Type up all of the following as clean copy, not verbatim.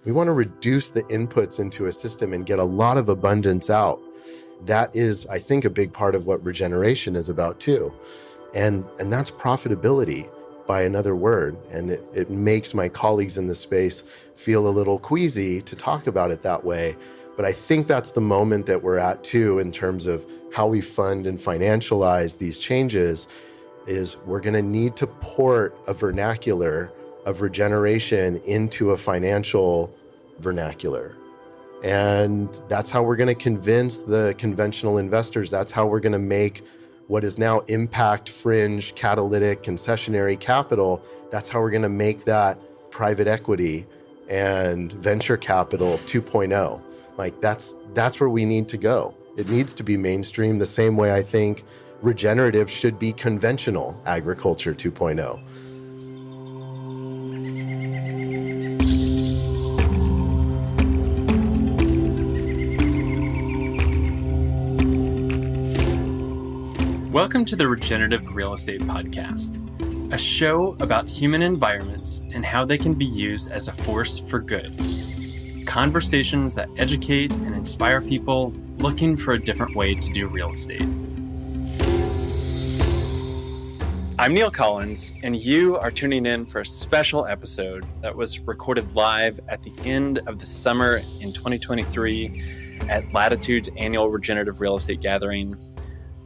We want to reduce the inputs into a system and get a lot of abundance out. That is, I think, a big part of what regeneration is about too. And that's profitability, by another word. And it makes my colleagues in the space feel a little queasy to talk about it that way. But I think that's the moment that we're at too, in terms of how we fund and financialize these changes, is we're going to need to port a vernacular of regeneration into a financial vernacular. And that's how we're going to convince the conventional investors. That's how we're going to make what is now impact, fringe, catalytic, concessionary capital. That's how we're going to make that private equity and venture capital 2.0. Like that's where we need to go. It needs to be mainstream the same way I think regenerative should be conventional agriculture 2.0. Welcome to the Regenerative Real Estate Podcast, a show about human environments and how they can be used as a force for good. Conversations that educate and inspire people looking for a different way to do real estate. I'm Neil Collins, and you are tuning in for a special episode that was recorded live at the end of the summer in 2023 at Latitude's annual Regenerative Real Estate Gathering.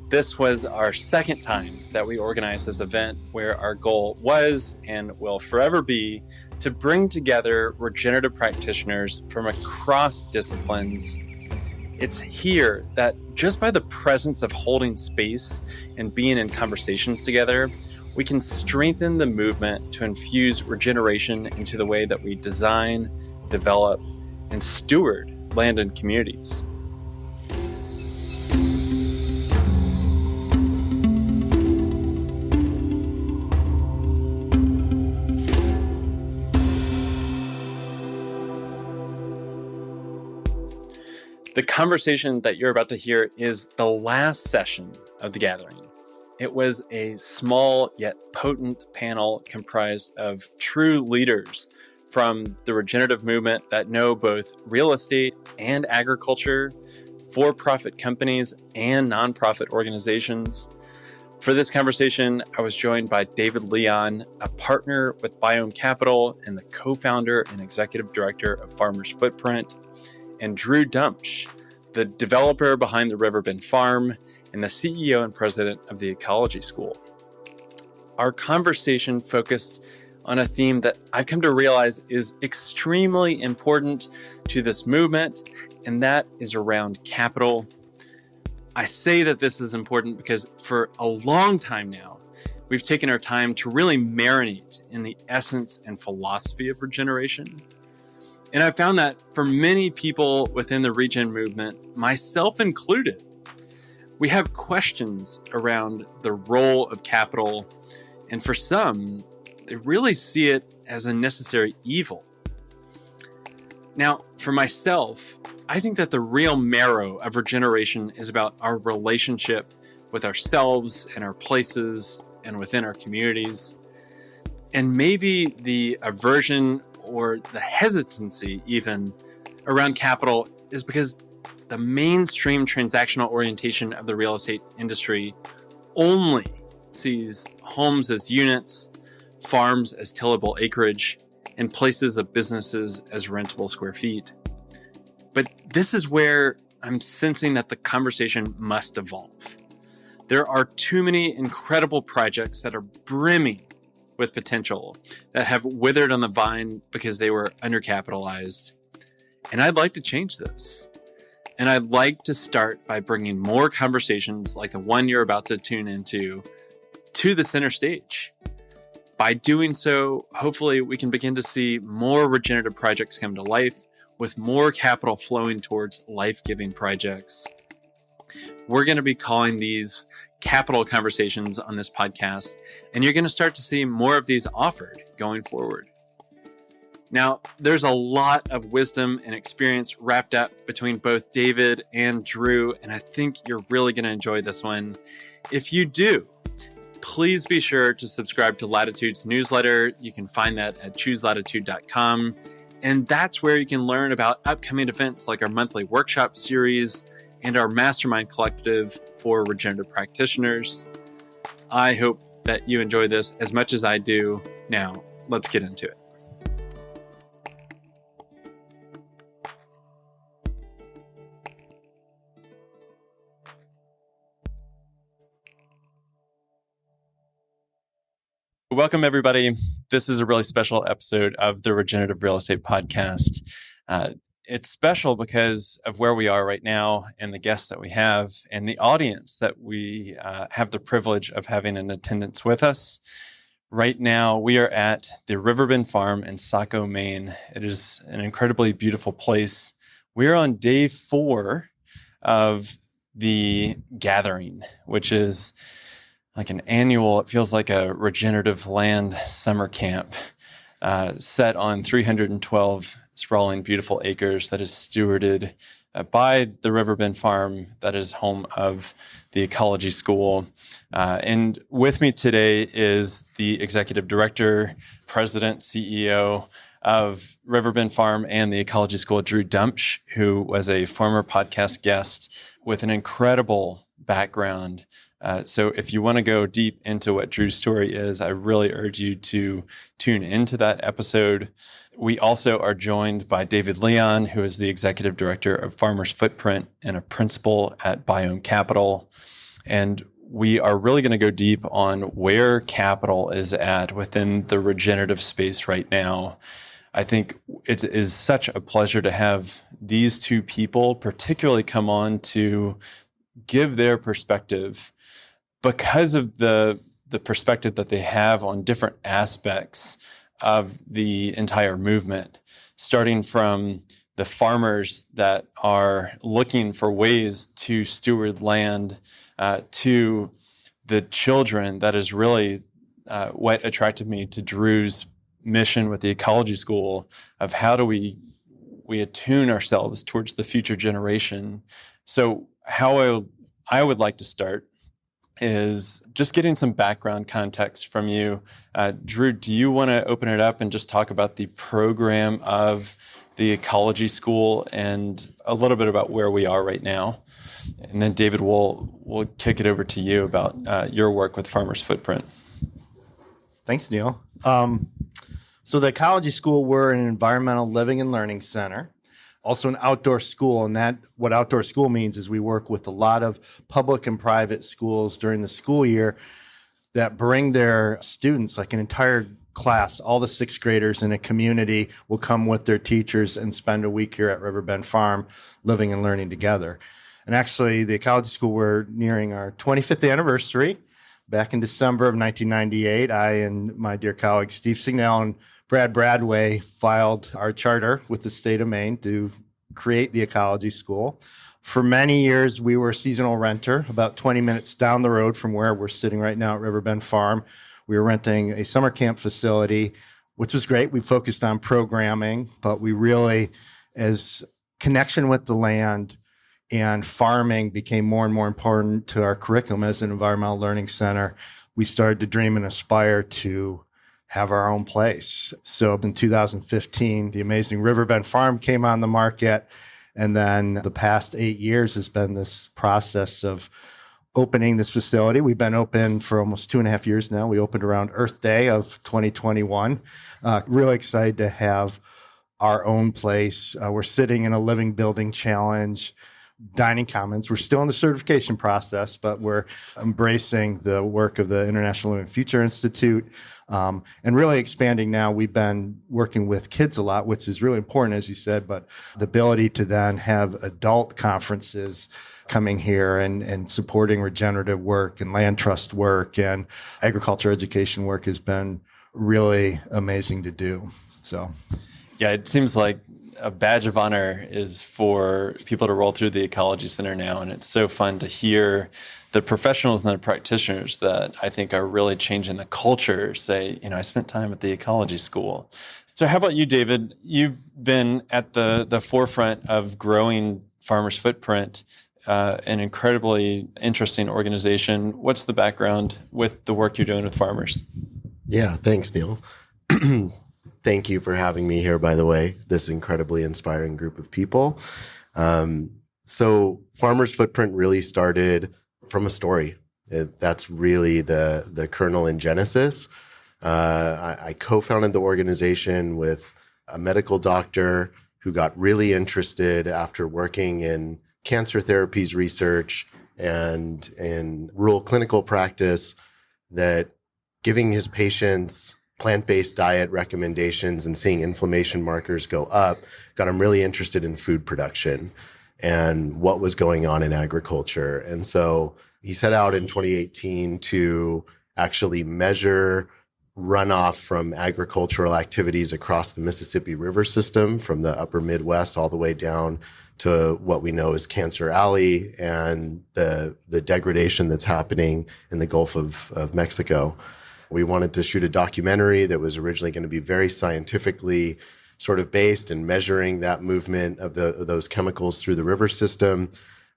This was our second time that we organized this event, where our goal was and will forever be to bring together regenerative practitioners from across disciplines. It's here that just by the presence of holding space and being in conversations together, we can strengthen the movement to infuse regeneration into the way that we design, develop, and steward land and communities. The conversation that you're about to hear is the last session of the gathering. It was a small yet potent panel comprised of true leaders from the regenerative movement that know both real estate and agriculture, for-profit companies and nonprofit organizations. For this conversation, I was joined by David Leon, a partner with Biome Capital and the co-founder and executive director of Farmers Footprint, and Drew Dumsch, the developer behind the Riverbend Farm and the CEO and president of the Ecology School. Our conversation focused on a theme that I've come to realize is extremely important to this movement, and that is around capital. I say that this is important because for a long time now, we've taken our time to really marinate in the essence and philosophy of regeneration. And I found that for many people within the regen movement, myself included, we have questions around the role of capital. And for some, they really see it as a necessary evil. Now, for myself, I think that the real marrow of regeneration is about our relationship with ourselves and our places and within our communities. And maybe the aversion or the hesitancy even around capital is because the mainstream transactional orientation of the real estate industry only sees homes as units, farms as tillable acreage, and places of businesses as rentable square feet. But this is where I'm sensing that the conversation must evolve. There are too many incredible projects that are brimming with potential that have withered on the vine because they were undercapitalized. And I'd like to change this. And I'd like to start by bringing more conversations like the one you're about to tune into to the center stage. By doing so, hopefully we can begin to see more regenerative projects come to life with more capital flowing towards life-giving projects. We're going to be calling these capital conversations on this podcast, and you're going to start to see more of these offered going forward. Now, there's a lot of wisdom and experience wrapped up between both David and Drew, and I think you're really going to enjoy this one. If you do, please be sure to subscribe to Latitude's newsletter. You can find that at chooselatitude.com. And that's where you can learn about upcoming events like our monthly workshop series and our mastermind collective for regenerative practitioners. I hope that you enjoy this as much as I do. Now, let's get into it. Welcome, everybody. This is a really special episode of the Regenerative Real Estate Podcast. It's special because of where we are right now and the guests that we have and the audience that we have the privilege of having in attendance with us. Right now, we are at the Riverbend Farm in Saco, Maine. It is an incredibly beautiful place. We're on day 4 of the gathering, which is like an annual, it feels like a regenerative land summer camp set on 312 sprawling, beautiful acres that is stewarded by the Riverbend Farm that is home of the Ecology School. And with me today is the Executive Director, President, CEO of Riverbend Farm and the Ecology School, Drew Dumsch, who was a former podcast guest with an incredible background. So if you want to go deep into what Drew's story is, I really urge you to tune into that episode. We also are joined by David Leon, who is the Executive Director of Farmers Footprint and a principal at Biome Capital. And we are really going to go deep on where capital is at within the regenerative space right now. I think it is such a pleasure to have these two people particularly come on to give their perspective because of the perspective that they have on different aspects of the entire movement, starting from the farmers that are looking for ways to steward land to the children. That is really what attracted me to Drew's mission with the Ecology School of how do we attune ourselves towards the future generation. So how I would like to start is just getting some background context from you. Drew, do you want to open it up and just talk about the program of the Ecology School and a little bit about where we are right now? And then David, we'll kick it over to you about your work with Farmers Footprint. Thanks, Neil. So the Ecology School, we're an environmental living and learning center. Also an outdoor school, and that what outdoor school means is we work with a lot of public and private schools during the school year that bring their students, like an entire class, all the 6th graders in a community will come with their teachers and spend a week here at Riverbend Farm living and learning together. And actually, the Ecology School, we're nearing our 25th anniversary. Back in December of 1998, I and my dear colleagues Steve Signell and Brad Bradway filed our charter with the state of Maine to create the Ecology School. For many years, we were a seasonal renter, about 20 minutes down the road from where we're sitting right now at Riverbend Farm. We were renting a summer camp facility, which was great. We focused on programming, but we really, as connection with the land and farming became more and more important to our curriculum as an environmental learning center, we started to dream and aspire to have our own place. So in 2015, the amazing Riverbend Farm came on the market. And then the past 8 years has been this process of opening this facility. We've been open for almost 2.5 years now. We opened around Earth Day of 2021. Really excited to have our own place. We're sitting in a living building challenge, dining commons. We're still in the certification process, but we're embracing the work of the International Living Future Institute and really expanding now. We've been working with kids a lot, which is really important, as you said, but the ability to then have adult conferences coming here and supporting regenerative work and land trust work and agriculture education work has been really amazing to do. So, yeah, it seems like a badge of honor is for people to roll through the Ecology Center now. And it's so fun to hear the professionals and the practitioners that I think are really changing the culture say, I spent time at the Ecology School. So how about you, David? You've been at the forefront of growing Farmers Footprint, an incredibly interesting organization. What's the background with the work you're doing with farmers? Yeah, thanks, Neil. Thank you for having me here, by the way, this incredibly inspiring group of people. So Farmer's Footprint really started from a story. That's really the kernel and genesis. I co-founded the organization with a medical doctor who got really interested after working in cancer therapies research and in rural clinical practice, that giving his patients plant-based diet recommendations and seeing inflammation markers go up got him really interested in food production and what was going on in agriculture. And so he set out in 2018 to actually measure runoff from agricultural activities across the Mississippi River system, from the upper Midwest all the way down to what we know as Cancer Alley and the degradation that's happening in the Gulf of Mexico. We wanted to shoot a documentary that was originally going to be very scientifically sort of based and measuring that movement of those chemicals through the river system.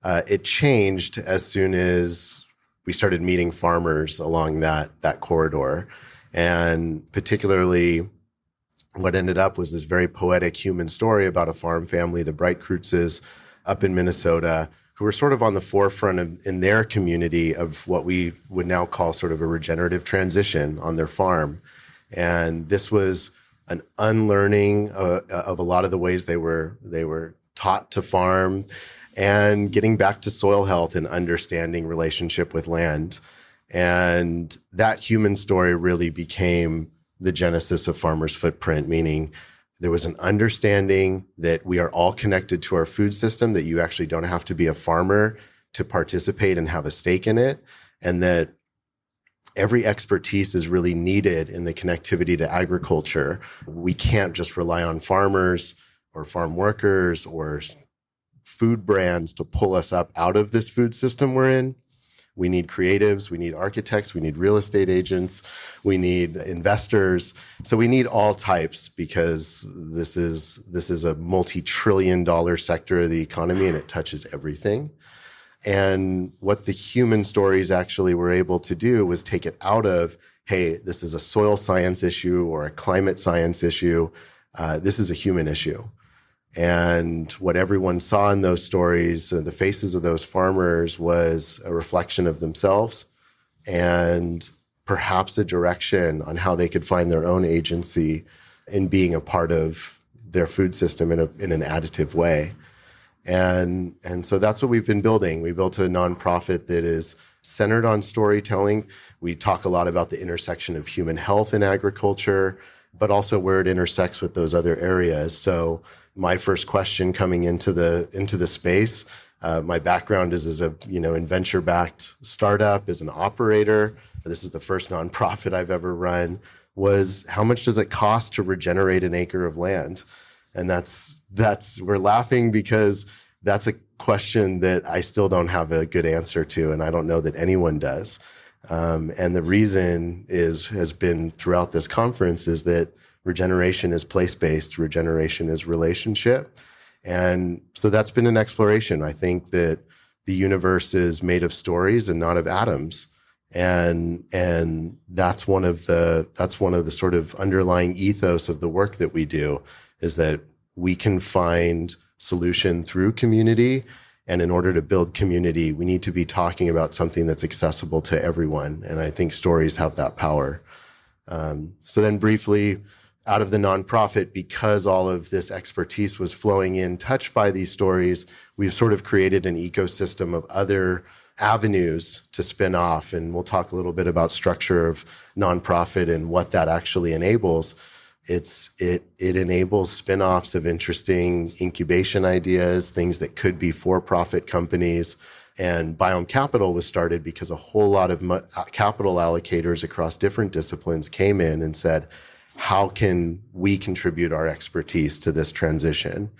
It changed as soon as we started meeting farmers along that corridor. And particularly what ended up was this very poetic human story about a farm family, the Breitkreuzes, up in Minnesota, who were sort of on the forefront in their community of what we would now call sort of a regenerative transition on their farm. And this was an unlearning of a lot of the ways they were taught to farm, and getting back to soil health and understanding relationship with land. And that human story really became the genesis of Farmer's Footprint, meaning there was an understanding that we are all connected to our food system, that you actually don't have to be a farmer to participate and have a stake in it, and that every expertise is really needed in the connectivity to agriculture. We can't just rely on farmers or farm workers or food brands to pull us up out of this food system we're in. We need creatives, we need architects, we need real estate agents, we need investors. So we need all types, because this is a multi-trillion-dollar sector of the economy, and it touches everything. And what the human stories actually were able to do was take it out of, hey, this is a soil science issue or a climate science issue. This is a human issue. And what everyone saw in those stories, the faces of those farmers, was a reflection of themselves and perhaps a direction on how they could find their own agency in being a part of their food system in an additive way. And so that's what we've been building. We built a nonprofit that is centered on storytelling. We talk a lot about the intersection of human health and agriculture, but also where it intersects with those other areas. So my first question coming into the space, my background is as in venture-backed startup, as an operator. This is the first nonprofit I've ever run. Was how much does it cost to regenerate an acre of land? And that's we're laughing because that's a question that I still don't have a good answer to, and I don't know that anyone does. And the reason has been throughout this conference is that regeneration is place-based, regeneration is relationship. And so that's been an exploration. I think that the universe is made of stories and not of atoms. And that's one of the sort of underlying ethos of the work that we do, is that we can find solution through community. And in order to build community, we need to be talking about something that's accessible to everyone. And I think stories have that power. So then briefly, out of the nonprofit, because all of this expertise was flowing in, touched by these stories, we've sort of created an ecosystem of other avenues to spin off. And we'll talk a little bit about structure of nonprofit and what that actually enables. It enables spin-offs of interesting incubation ideas, things that could be for-profit companies. And Biome Capital was started because a whole lot of capital allocators across different disciplines came in and said, how can we contribute our expertise to this transition?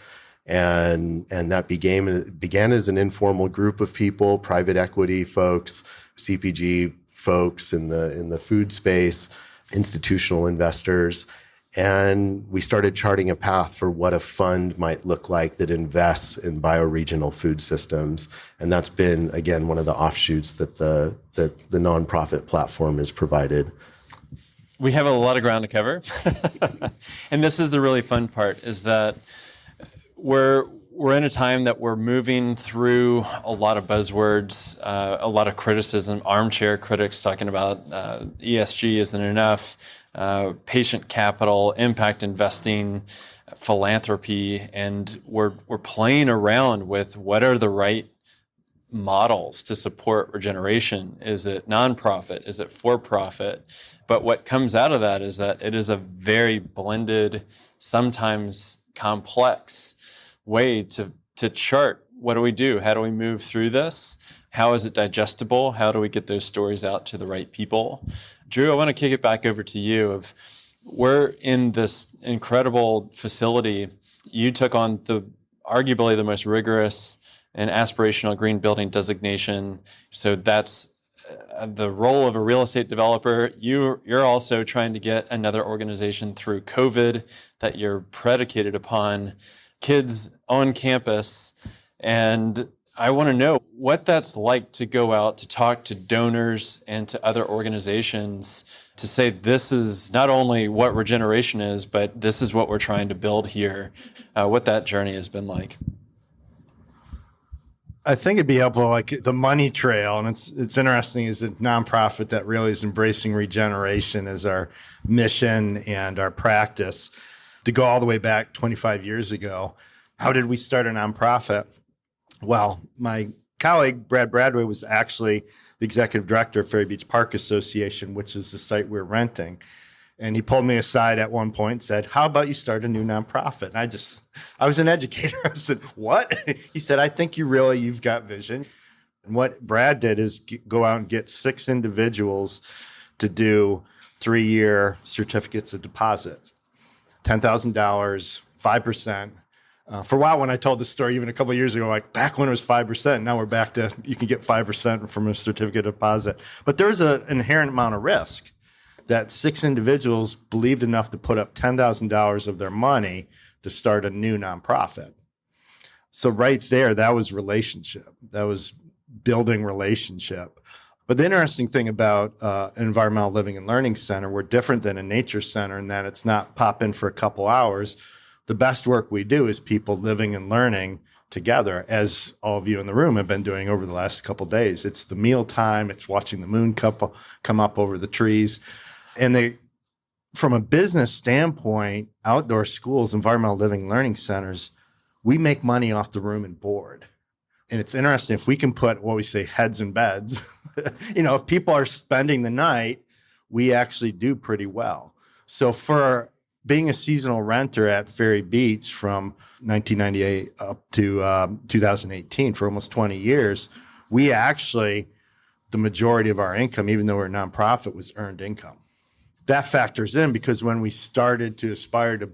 And that began as an informal group of people, private equity folks, CPG folks in the food space, institutional investors. And we started charting a path for what a fund might look like that invests in bioregional food systems. And that's been, again, one of the offshoots that the nonprofit platform has provided. We have a lot of ground to cover. And this is the really fun part, is that we're in a time that we're moving through a lot of buzzwords, a lot of criticism, armchair critics talking about ESG isn't enough, patient capital, impact investing, philanthropy, and we're playing around with what are the right models to support regeneration. Is it nonprofit? Is it for-profit? But what comes out of that is that it is a very blended, sometimes complex way to chart what do we do? How do we move through this? How is it digestible? How do we get those stories out to the right people? Drew, I want to kick it back over to you. We're in this incredible facility. You took on arguably the most rigorous and aspirational green building designation. So that's the role of a real estate developer. You're also trying to get another organization through COVID that you're predicated upon kids on campus. And I want to know what that's like to go out to talk to donors and to other organizations to say this is not only what regeneration is, but this is what we're trying to build here, what that journey has been like. I think it'd be helpful, like the money trail, and it's interesting, is a nonprofit that really is embracing regeneration as our mission and our practice. To go all the way back 25 years ago, how did we start a nonprofit? Well, my colleague, Brad Bradway, was actually the executive director of Ferry Beach Park Association, which is the site we're renting. And he pulled me aside at one point and said, how about you start a new nonprofit? And I was an educator. I said, what? He said, I think you've got vision. And what Brad did is go out and get 6 individuals to do 3-year certificates of deposit, $10,000, 5%. For a while, when I told this story, even a couple of years ago, like back when it was 5%, now we're back to you can get 5% from a certificate of deposit. But there's an inherent amount of risk that 6 individuals believed enough to put up $10,000 of their money to start a new nonprofit. So right there, that was relationship. That was building relationship. But the interesting thing about an environmental living and learning center, we're different than a nature center in that it's not pop in for a couple hours. The best work we do is people living and learning together, as all of you in the room have been doing over the last couple of days. It's the meal time. It's watching the moon come up over the trees. And from a business standpoint, outdoor schools, environmental living and learning centers, we make money off the room and board. And it's interesting, if we can put what we say heads in beds, if people are spending the night, we actually do pretty well. So for being a seasonal renter at Ferry Beach from 1998 up to 2018, for almost 20 years, we actually, the majority of our income, even though we're a nonprofit, was earned income. That factors in because when we started to aspire to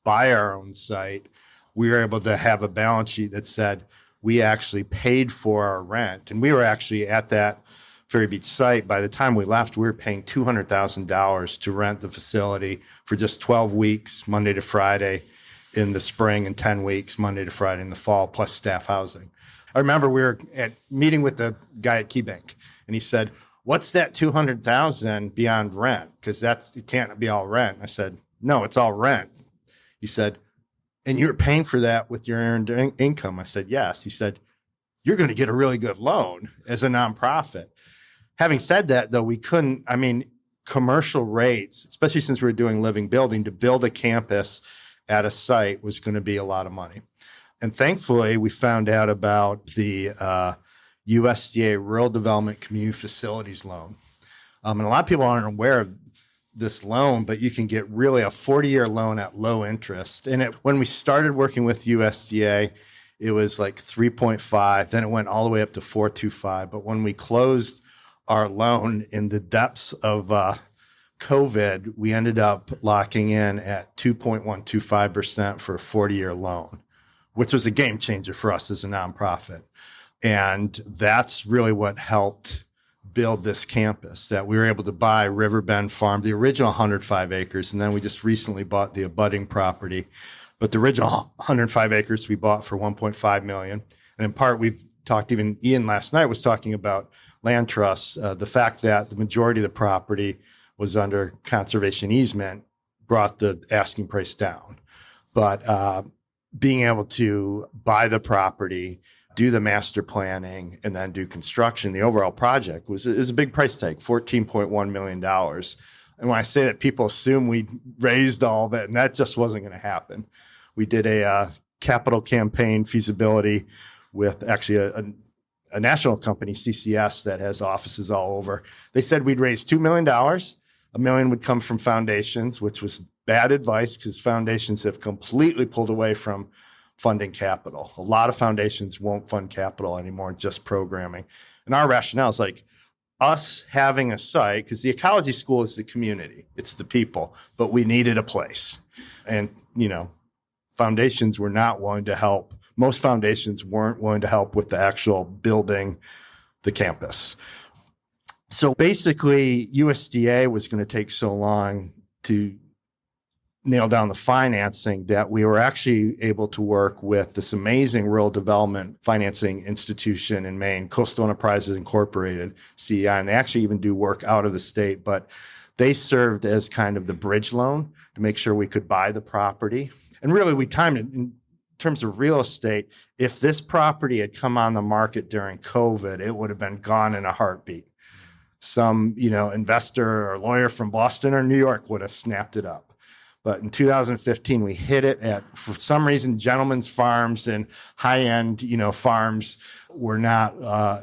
buy our own site, we were able to have a balance sheet that said we actually paid for our rent. And we were actually at that Ferry Beach site. By the time we left, we were paying $200,000 to rent the facility for just 12 weeks, Monday to Friday in the spring, and 10 weeks, Monday to Friday in the fall, plus staff housing. I remember we were at meeting with the guy at KeyBank, and he said, what's that $200,000 beyond rent? Because it can't be all rent. I said, no, it's all rent. He said, and you're paying for that with your earned income? I said, yes. He said, you're going to get a really good loan as a nonprofit. Having said that, though, commercial rates, especially since we were doing living building, to build a campus at a site was going to be a lot of money. And thankfully, we found out about the USDA Rural Development Community Facilities Loan. And a lot of people aren't aware of this loan, but you can get really a 40-year loan at low interest. And when we started working with USDA, it was like 3.5. Then it went all the way up to 4.25. But when we closed our loan in the depths of COVID, we ended up locking in at 2.125% for a 40-year loan, which was a game changer for us as a nonprofit. And that's really what helped build this campus, that we were able to buy Riverbend Farm, the original 105 acres, and then we just recently bought the abutting property. But the original 105 acres we bought for $1.5 million. And in part, we've talked, even Ian last night was talking about land trusts, the fact that the majority of the property was under conservation easement, brought the asking price down. But being able to buy the property, do the master planning, and then do construction, the overall project is a big price tag, $14.1 million. And when I say that, people assume we raised all of it, and that just wasn't going to happen. We did a capital campaign feasibility with actually a national company, CCS, that has offices all over. They said we'd raise $2 million. $1 million would come from foundations, which was bad advice because foundations have completely pulled away from funding capital. A lot of foundations won't fund capital anymore, just programming. And our rationale is like us having a site, because the ecology school is the community, it's the people, but we needed a place. And, foundations were not willing to help. Most foundations weren't willing to help with the actual building the campus. So basically, USDA was going to take so long to nail down the financing that we were actually able to work with this amazing rural development financing institution in Maine, Coastal Enterprises Incorporated, CEI, and they actually even do work out of the state, but they served as kind of the bridge loan to make sure we could buy the property. And really, we timed it in terms of real estate. If this property had come on the market during COVID, it would have been gone in a heartbeat. Some, investor or lawyer from Boston or New York would have snapped it up. But in 2015, we hit it at, for some reason, gentlemen's farms and high-end, farms were not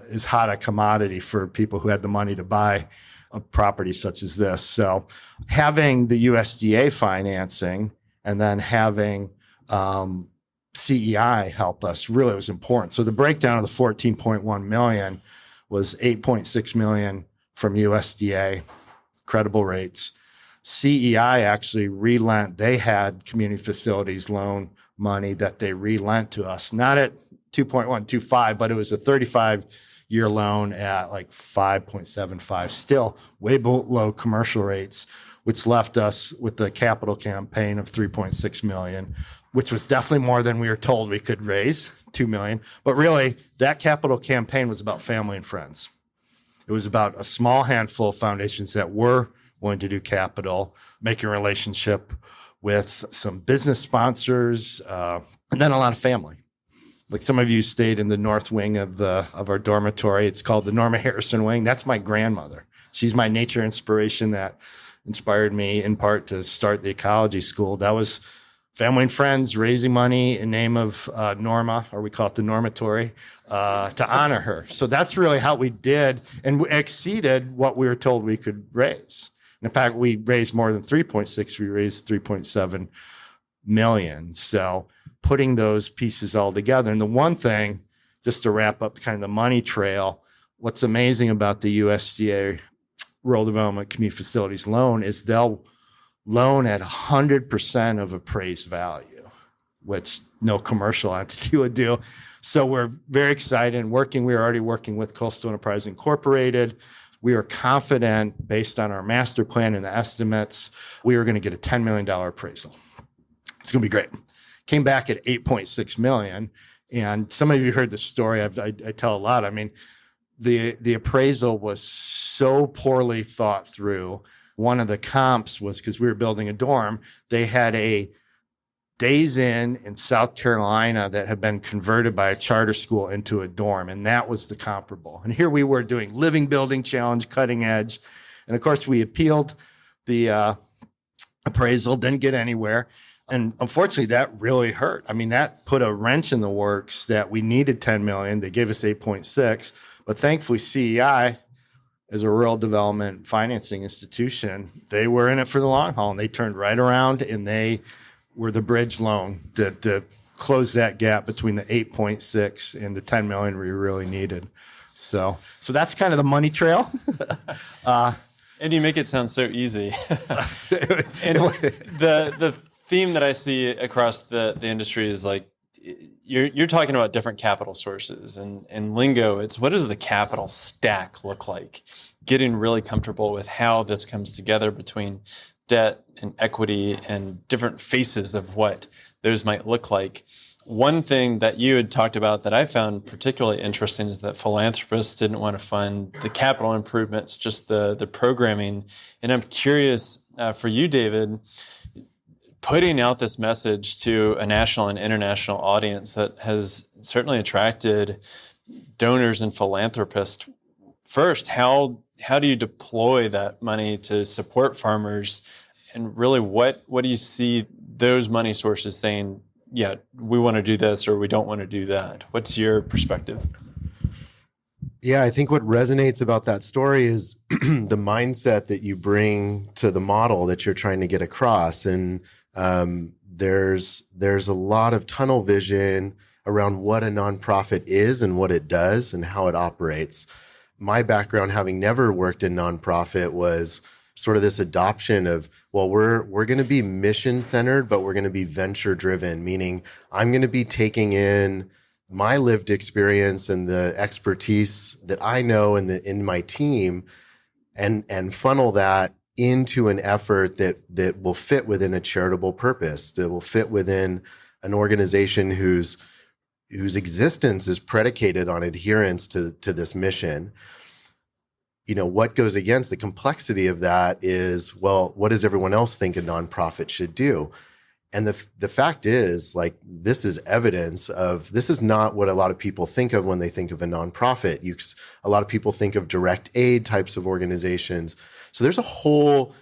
as hot a commodity for people who had the money to buy a property such as this. So having the USDA financing and then having CEI help us really was important. So the breakdown of the 14.1 million was 8.6 million from USDA, credible rates. CEI actually relent. They had community facilities loan money that they relent to us, not at 2.125, but it was a 35-year loan at like 5.75, still way below commercial rates, which left us with the capital campaign of 3.6 million, which was definitely more than we were told we could raise, 2 million. But really, that capital campaign was about family and friends. It was about a small handful of foundations that were willing to do capital, making a relationship with some business sponsors, and then a lot of family. Like some of you stayed in the north wing of our dormitory. It's called the Norma Harrison Wing. That's my grandmother. She's my nature inspiration that inspired me in part to start the ecology school. That was family and friends raising money in name of Norma, or we call it the Normatory, to honor her. So that's really how we did, and we exceeded what we were told we could raise. In fact, we raised more than 3.6. We raised 3.7 million. So putting those pieces all together. And the one thing, just to wrap up kind of the money trail, what's amazing about the USDA Rural Development Community Facilities loan is they'll loan at 100% of appraised value, which no commercial entity would do. So we're very excited and we were already working with Coastal Enterprise Incorporated. We are confident, based on our master plan and the estimates, we are going to get a $10 million appraisal. It's going to be great. Came back at 8.6 million. And some of you heard the story. I tell a lot. I mean, the appraisal was so poorly thought through. One of the comps was because we were building a dorm. They had a Days Inn in South Carolina that had been converted by a charter school into a dorm, and that was the comparable. And here we were doing living building challenge, cutting edge. And of course, we appealed the appraisal, didn't get anywhere. And unfortunately, that really hurt. I mean, that put a wrench in the works that we needed 10 million. They gave us 8.6. But thankfully, CEI, as a rural development financing institution, they were in it for the long haul, and they turned right around, and they were the bridge loan to close that gap between the 8.6 and the 10 million we really needed. So that's kind of the money trail. And you make it sound so easy. And the theme that I see across the industry is like, you're talking about different capital sources, and lingo, it's what does the capital stack look like? Getting really comfortable with how this comes together between debt and equity and different faces of what those might look like. One thing that you had talked about that I found particularly interesting is that philanthropists didn't want to fund the capital improvements, just the programming. And I'm curious for you, David, putting out this message to a national and international audience that has certainly attracted donors and philanthropists. First, how do you deploy that money to support farmers? And really, what do you see those money sources saying, yeah, we want to do this or we don't want to do that? What's your perspective? Yeah, I think what resonates about that story is the mindset that you bring to the model that you're trying to get across. And there's a lot of tunnel vision around what a nonprofit is and what it does and how it operates. My background, having never worked in nonprofit, was sort of this adoption of, well, we're going to be mission centered, but we're going to be venture driven, meaning I'm going to be taking in my lived experience and the expertise that I know in my team and funnel that into an effort that will fit within a charitable purpose, that will fit within an organization whose existence is predicated on adherence to this mission. You know, what goes against the complexity of that is, well, what does everyone else think a nonprofit should do? And the fact is, like, this is evidence of, this is not what a lot of people think of when they think of a nonprofit. A lot of people think of direct aid types of organizations. So there's a whole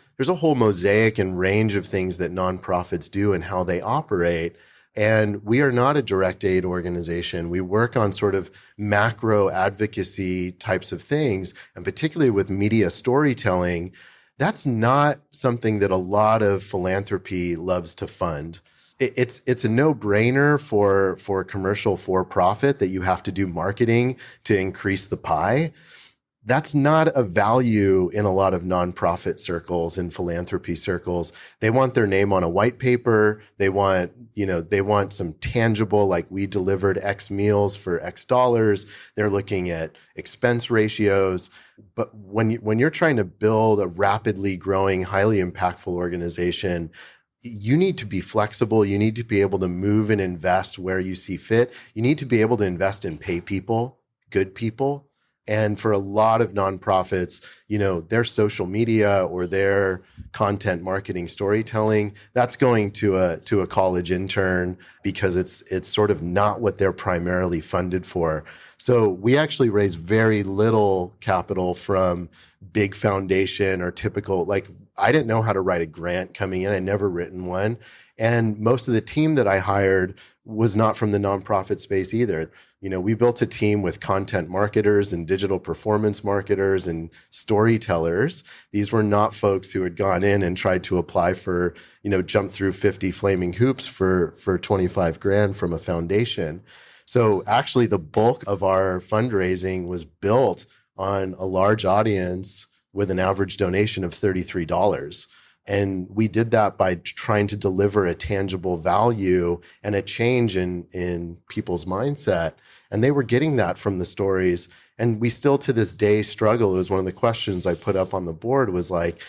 mosaic and range of things that nonprofits do and how they operate. And we are not a direct aid organization. We work on sort of macro advocacy types of things, and particularly with media storytelling. That's not something that a lot of philanthropy loves to fund. It's a no-brainer for commercial for-profit that you have to do marketing to increase the pie. That's not a value in a lot of nonprofit circles and philanthropy circles. They want their name on a white paper. They want some tangible, like, we delivered X meals for X dollars. They're looking at expense ratios. But when you're trying to build a rapidly growing, highly impactful organization, you need to be flexible. You need to be able to move and invest where you see fit. You need to be able to invest and pay people, good people. And for a lot of nonprofits, their social media or their content marketing storytelling, that's going to a college intern because it's sort of not what they're primarily funded for. So we actually raise very little capital from big foundation or typical, like, I didn't know how to write a grant coming in. I never written one. And most of the team that I hired was not from the nonprofit space either. We built a team with content marketers and digital performance marketers and storytellers. These were not folks who had gone in and tried to apply for, jump through 50 flaming hoops for 25 grand from a foundation. So actually the bulk of our fundraising was built on a large audience with an average donation of $33. And we did that by trying to deliver a tangible value and a change in people's mindset. And they were getting that from the stories. And we still to this day struggle. It was one of the questions I put up on the board was like,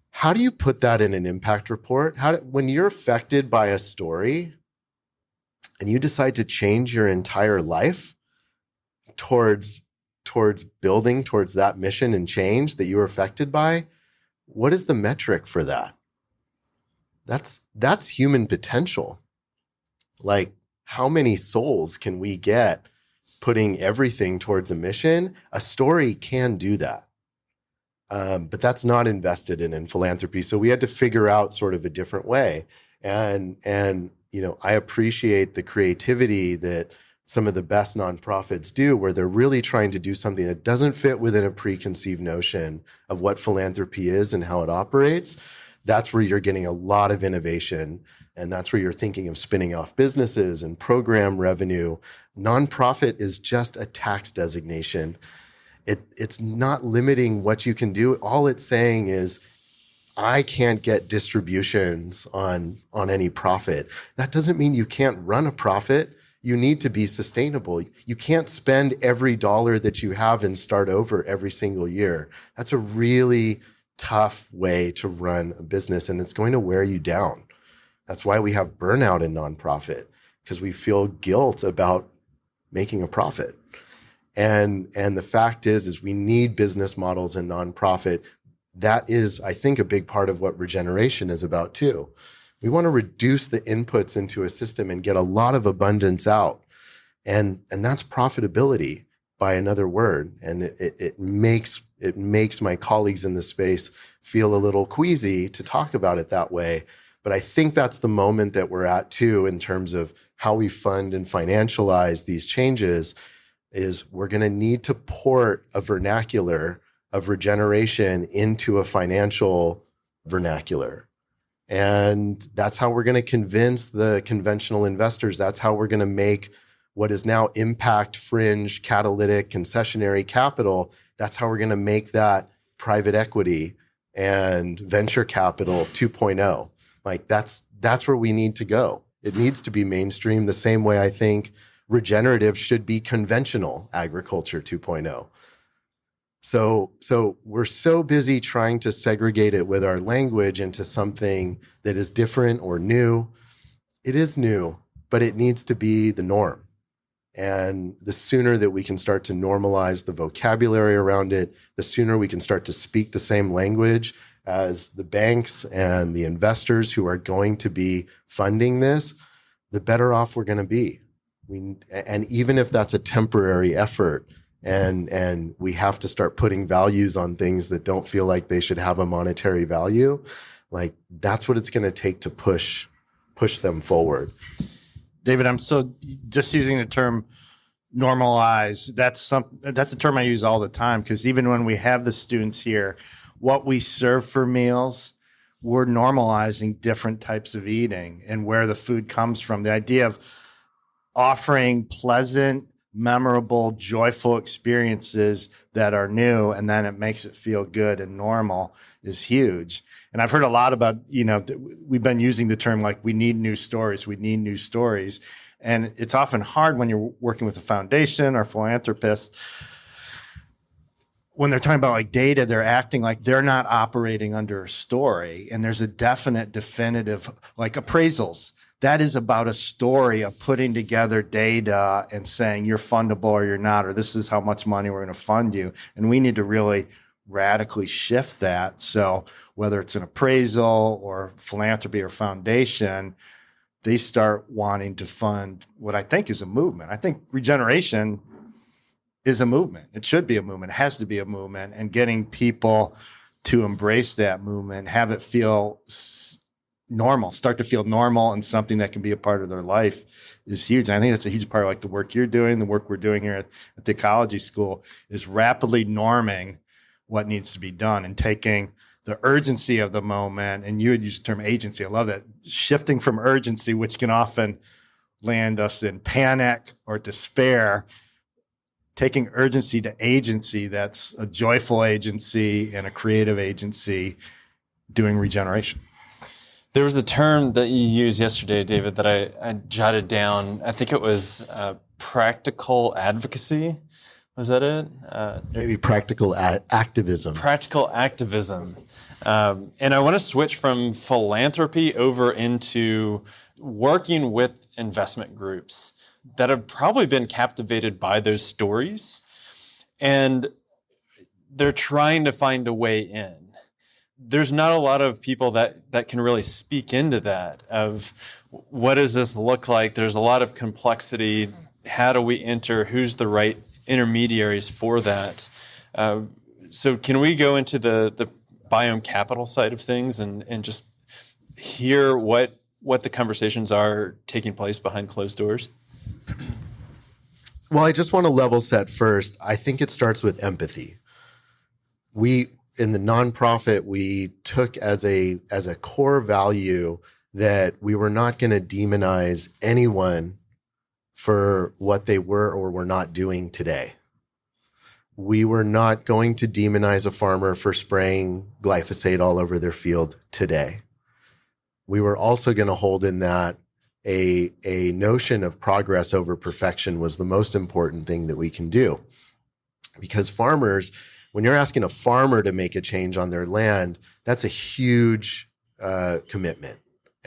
how do you put that in an impact report? When you're affected by a story and you decide to change your entire life towards building towards that mission and change that you were affected by, what is the metric for that? That's human potential. Like, how many souls can we get putting everything towards a mission? A story can do that. But that's not invested in philanthropy. So we had to figure out sort of a different way. And I appreciate the creativity that some of the best nonprofits do, where they're really trying to do something that doesn't fit within a preconceived notion of what philanthropy is and how it operates. That's where you're getting a lot of innovation. And that's where you're thinking of spinning off businesses and program revenue. Nonprofit is just a tax designation. It's not limiting what you can do. All it's saying is, I can't get distributions on any profit. That doesn't mean you can't run a profit. You need to be sustainable. You can't spend every dollar that you have and start over every single year. That's a really tough way to run a business, and it's going to wear you down. That's why we have burnout in nonprofit, because we feel guilt about making a profit. And the fact is we need business models in nonprofit. That is, I think, a big part of what regeneration is about too. We want to reduce the inputs into a system and get a lot of abundance out. And that's profitability, by another word. And it makes my colleagues in this space feel a little queasy to talk about it that way. But I think that's the moment that we're at too, in terms of how we fund and financialize these changes, is we're going to need to port a vernacular of regeneration into a financial vernacular. And that's how we're going to convince the conventional investors. That's how we're going to make what is now impact, fringe, catalytic, concessionary capital. That's how we're going to make that private equity and venture capital 2.0. Like that's where we need to go. It needs to be mainstream the same way I think regenerative should be conventional agriculture 2.0. So we're so busy trying to segregate it with our language into something that is different or new. It is new, but it needs to be the norm. And the sooner that we can start to normalize the vocabulary around it, the sooner we can start to speak the same language as the banks and the investors who are going to be funding this, the better off we're going to be. And even if that's a temporary effort, and we have to start putting values on things that don't feel like they should have a monetary value, like that's what it's going to take to push them forward. David, I'm so just using the term normalize. That's a term I use all the time, because even when we have the students here, what we serve for meals, we're normalizing different types of eating and where the food comes from. The idea of offering pleasant, memorable, joyful experiences that are new, and then it makes it feel good and normal, is huge. And I've heard a lot about, we've been using the term like, we need new stories. And it's often hard when you're working with a foundation or philanthropist. When they're talking about like data, they're acting like they're not operating under a story. And there's a definitive, like appraisals. That is about a story of putting together data and saying you're fundable or you're not, or this is how much money we're going to fund you. And we need to really radically shift that. So whether it's an appraisal or philanthropy or foundation, they start wanting to fund what I think is a movement. I think regeneration is a movement. It should be a movement. It has to be a movement. And getting people to embrace that movement, have it feel normal, start to feel normal and something that can be a part of their life, is huge. And I think that's a huge part of like the work you're doing, the work we're doing here at the Ecology School, is rapidly norming what needs to be done and taking the urgency of the moment. And you would use the term agency. I love that. Shifting from urgency, which can often land us in panic or despair, taking urgency to agency, that's a joyful agency and a creative agency, doing regeneration. There was a term that you used yesterday, David, that I jotted down. I think it was practical advocacy. Was that it? Maybe practical activism. Practical activism. And I want to switch from philanthropy over into working with investment groups that have probably been captivated by those stories. And they're trying to find a way in. There's not a lot of people that can really speak into that, of what does this look like? There's a lot of complexity. How do we enter? Who's the right intermediaries for that? So can we go into the biome capital side of things and just hear what the conversations are taking place behind closed doors? Well, I just want to level set first. I think it starts with empathy. In the nonprofit, we took as a core value that we were not going to demonize anyone for what they were or were not doing today. We were not going to demonize a farmer for spraying glyphosate all over their field today. We were also going to hold in that a notion of progress over perfection was the most important thing that we can do. Because farmers, when you're asking a farmer to make a change on their land, that's a huge commitment.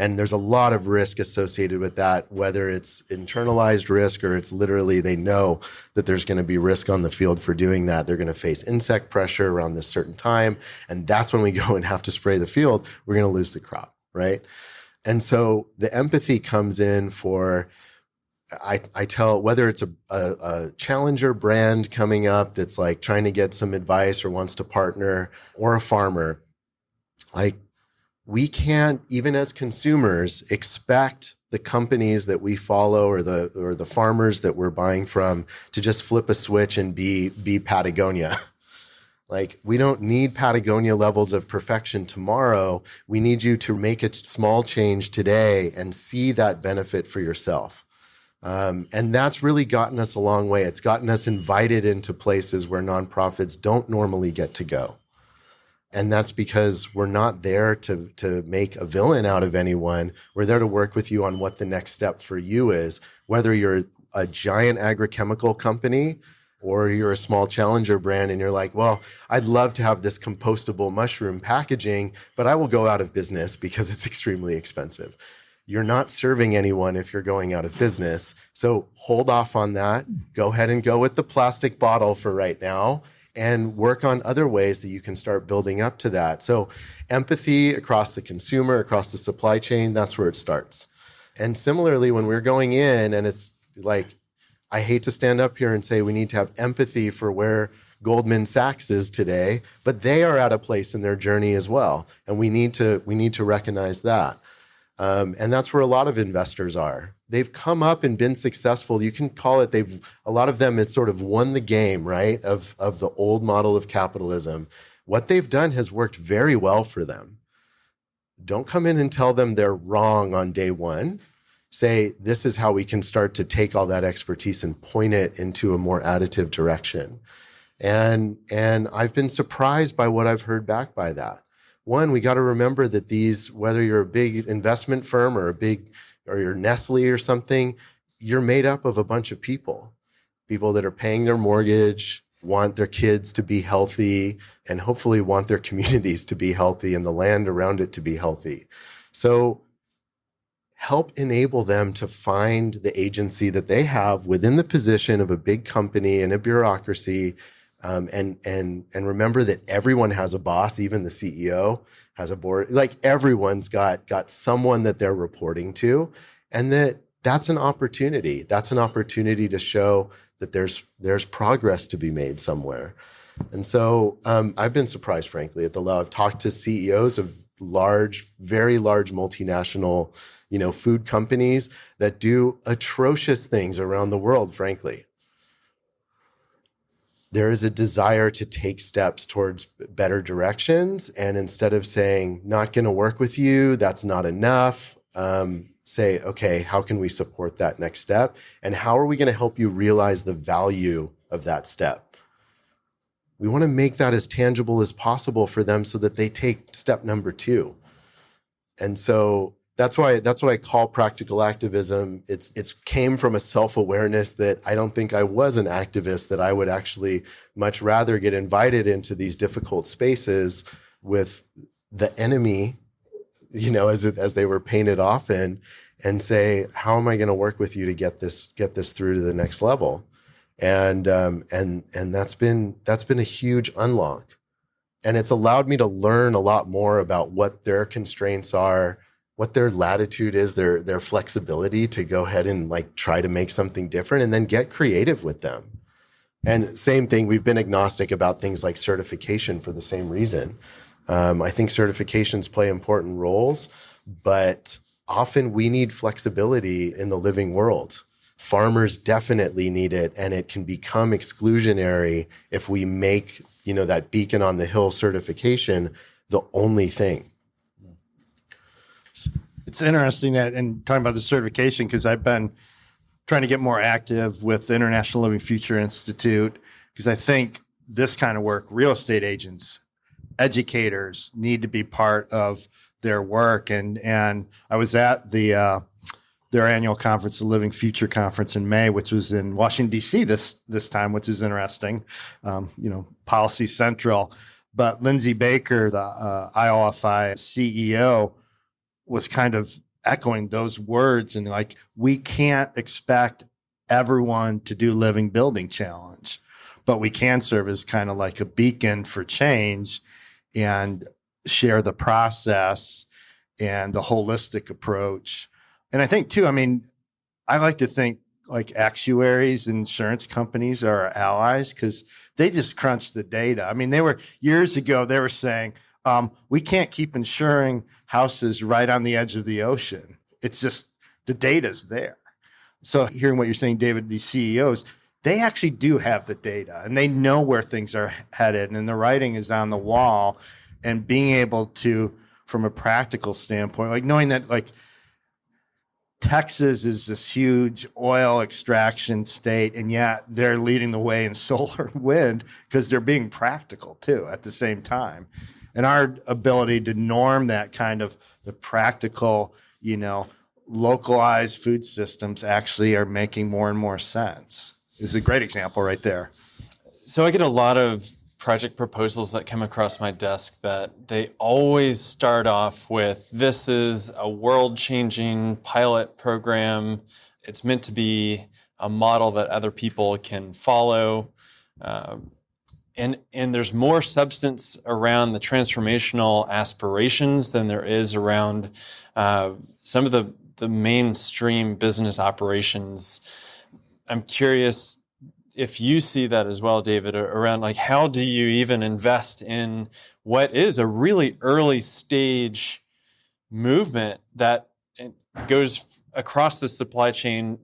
And there's a lot of risk associated with that, whether it's internalized risk or it's literally they know that there's going to be risk on the field for doing that. They're going to face insect pressure around this certain time. And that's when we go and have to spray the field. We're going to lose the crop, right? And so the empathy comes in for, I tell, whether it's a challenger brand coming up that's like trying to get some advice or wants to partner, or a farmer, like we can't, even as consumers, expect the companies that we follow or the farmers that we're buying from to just flip a switch and be Patagonia. Like, we don't need Patagonia levels of perfection tomorrow. We need you to make a small change today and see that benefit for yourself. And that's really gotten us a long way. It's gotten us invited into places where nonprofits don't normally get to go. And that's because we're not there to make a villain out of anyone. We're there to work with you on what the next step for you is, whether you're a giant agrochemical company or you're a small challenger brand and you're like, well, I'd love to have this compostable mushroom packaging, but I will go out of business because it's extremely expensive. You're not serving anyone if you're going out of business. So hold off on that. Go ahead and go with the plastic bottle for right now and work on other ways that you can start building up to that. So empathy across the consumer, across the supply chain, that's where it starts. And similarly, when we're going in and it's like, I hate to stand up here and say we need to have empathy for where Goldman Sachs is today, but they are at a place in their journey as well. And we need to recognize that. And that's where a lot of investors are. They've come up and been successful. You can call it, a lot of them has sort of won the game, right, of the old model of capitalism. What they've done has worked very well for them. Don't come in and tell them they're wrong on day one. Say, this is how we can start to take all that expertise and point it into a more additive direction. And I've been surprised by what I've heard back by that. One, we got to remember that these, whether you're a big investment firm or you're Nestle or something, you're made up of a bunch of people that are paying their mortgage, want their kids to be healthy, and hopefully want their communities to be healthy and the land around it to be healthy. So help enable them to find the agency that they have within the position of a big company and a bureaucracy. And remember that everyone has a boss, even the CEO has a board. Like, everyone's got someone that they're reporting to, and that's an opportunity. That's an opportunity to show that there's progress to be made somewhere. And so I've been surprised, frankly, at the level. I've talked to CEOs of very large multinational, food companies that do atrocious things around the world, frankly. There is a desire to take steps towards better directions. And instead of saying, not going to work with you, that's not enough, say, okay, how can we support that next step? And how are we going to help you realize the value of that step? We want to make that as tangible as possible for them so that they take step number 2. And so that's what I call practical activism. It's came from a self-awareness that I don't think I was an activist, that I would actually much rather get invited into these difficult spaces with the enemy, as they were painted off in, and say, how am I going to work with you to get this through to the next level? And that's been a huge unlock. And it's allowed me to learn a lot more about what their constraints are, what their latitude is, their flexibility to go ahead and try to make something different, and then get creative with them. And same thing, we've been agnostic about things like certification for the same reason. I think certifications play important roles, but often we need flexibility in the living world. Farmers definitely need it, and it can become exclusionary if we make, that beacon on the hill certification the only thing. It's interesting that, and talking about the certification, because I've been trying to get more active with the International Living Future Institute, because I think this kind of work, real estate agents, educators need to be part of their work. And I was at their annual conference, the Living Future Conference in May, which was in Washington, D.C. this time, which is interesting, policy central. But Lindsay Baker, the ILFI CEO, was kind of echoing those words, and like, we can't expect everyone to do living building challenge, but we can serve as kind of like a beacon for change and share the process and the holistic approach. And I think too, I mean, I like to think like actuaries, insurance companies are our allies because they just crunch the data. I mean, they were years ago, they were saying, we can't keep insuring houses right on the edge of the ocean. It's just the data's there. So hearing what you're saying, David, these CEOs, they actually do have the data and they know where things are headed and the writing is on the wall, and being able to, from a practical standpoint, like knowing that like Texas is this huge oil extraction state, and yet they're leading the way in solar and wind because they're being practical too at the same time. And our ability to norm that kind of the practical, localized food systems actually are making more and more sense. This is a great example right there. So I get a lot of project proposals that come across my desk that they always start off with, this is a world-changing pilot program. It's meant to be a model that other people can follow. And there's more substance around the transformational aspirations than there is around some of the mainstream business operations. I'm curious if you see that as well, David, around like how do you even invest in what is a really early stage movement that goes across the supply chain,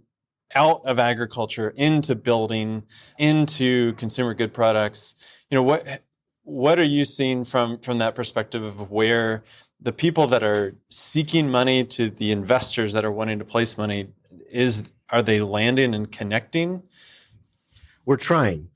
out of agriculture, into building, into consumer good products. What are you seeing from that perspective of where the people that are seeking money to the investors that are wanting to place money, are they landing and connecting? We're trying.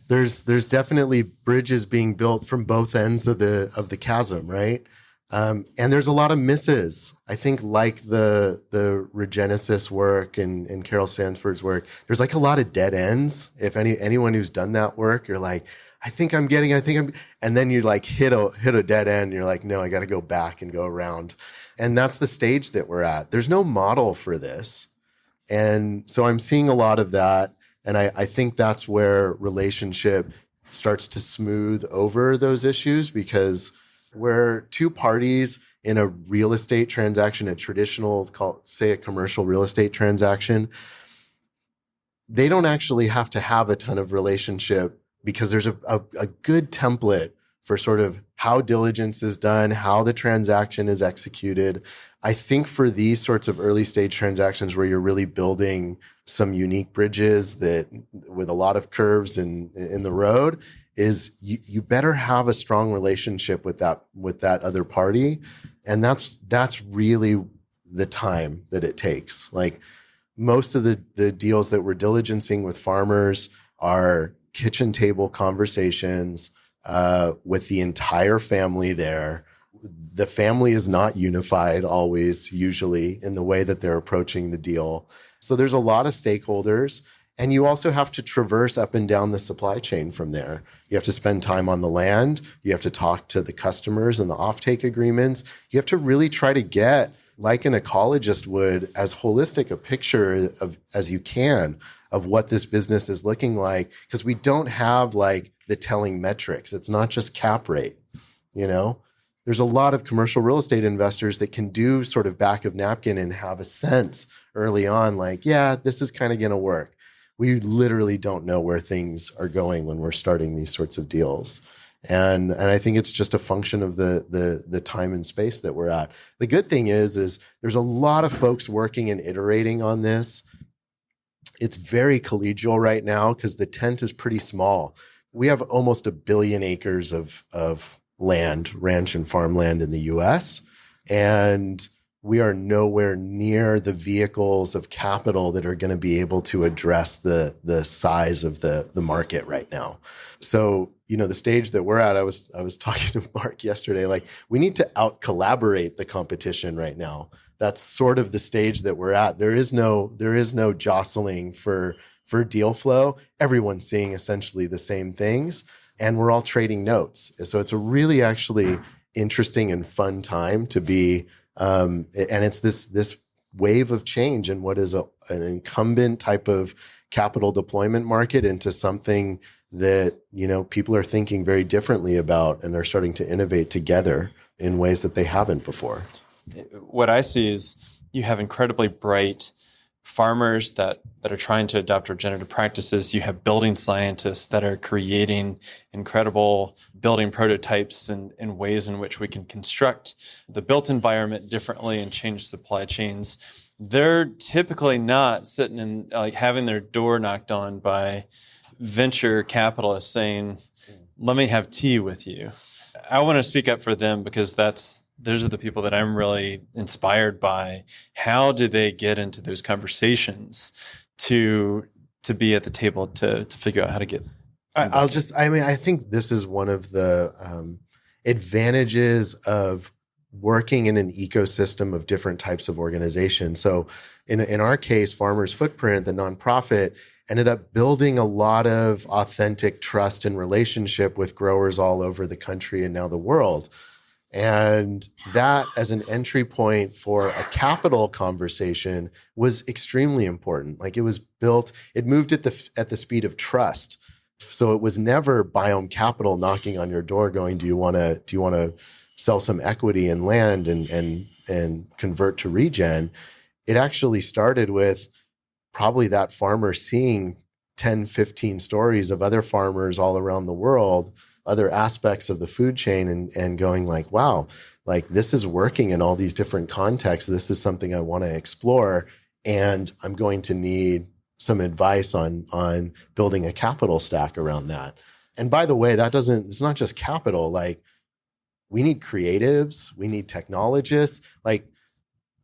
There's definitely bridges being built from both ends of the chasm, right? And there's a lot of misses. I think like the Regenesis work and Carol Sanford's work, there's like a lot of dead ends. If anyone who's done that work, you're like, and then you like hit a dead end. And you're like, no, I got to go back and go around. And that's the stage that we're at. There's no model for this. And so I'm seeing a lot of that. And I think that's where relationship starts to smooth over those issues, because where two parties in a real estate transaction, a traditional, say a commercial real estate transaction, they don't actually have to have a ton of relationship, because there's a good template for sort of how diligence is done, how the transaction is executed. I think for these sorts of early stage transactions where you're really building some unique bridges that with a lot of curves in the road, is you better have a strong relationship with that other party. And that's really the time that it takes. Like most of the deals that we're diligencing with farmers are kitchen table conversations with the entire family there. The family is not unified always, usually, in the way that they're approaching the deal. So there's a lot of stakeholders, and you also have to traverse up and down the supply chain from there. You have to spend time on the land. You have to talk to the customers and the offtake agreements. You have to really try to get, like an ecologist would, as holistic a picture of as you can of what this business is looking like, because we don't have like the telling metrics. It's not just cap rate, There's a lot of commercial real estate investors that can do sort of back of napkin and have a sense early on, like, yeah, this is kind of going to work. We literally don't know where things are going when we're starting these sorts of deals. And I think it's just a function of the time and space that we're at. The good thing is there's a lot of folks working and iterating on this. It's very collegial right now because the tent is pretty small. We have almost 1 billion acres of land, ranch and farmland in the US. And we are nowhere near the vehicles of capital that are going to be able to address the size of the market right now. So, the stage that we're at, I was talking to Mark yesterday, like we need to out collaborate the competition right now. That's sort of the stage that we're at. There is no jostling for deal flow. Everyone's seeing essentially the same things, and we're all trading notes. So it's a really actually interesting and fun time to be And it's this wave of change in what is an incumbent type of capital deployment market into something that, people are thinking very differently about and are starting to innovate together in ways that they haven't before. What I see is you have incredibly bright farmers that are trying to adopt regenerative practices. You have building scientists that are creating incredible building prototypes and ways in which we can construct the built environment differently and change supply chains. They're typically not sitting in having their door knocked on by venture capitalists saying, "Let me have tea with you." I want to speak up for them because those are the people that I'm really inspired by. How do they get into those conversations to be at the table to figure out how to get? I think this is one of the advantages of working in an ecosystem of different types of organizations. So in our case, Farmers Footprint, the nonprofit, ended up building a lot of authentic trust and relationship with growers all over the country and now the world. And that as an entry point for a capital conversation was extremely important. Like it moved at the speed of trust. So it was never Biome Capital knocking on your door going, do you want to sell some equity in land and convert to regen? It actually started with probably that farmer seeing 10, 15 stories of other farmers all around the world, other aspects of the food chain, and going like, wow, like this is working in all these different contexts. This is something I want to explore, and I'm going to need some advice on building a capital stack around that. And by the way, it's not just capital. Like, we need creatives, we need technologists. Like,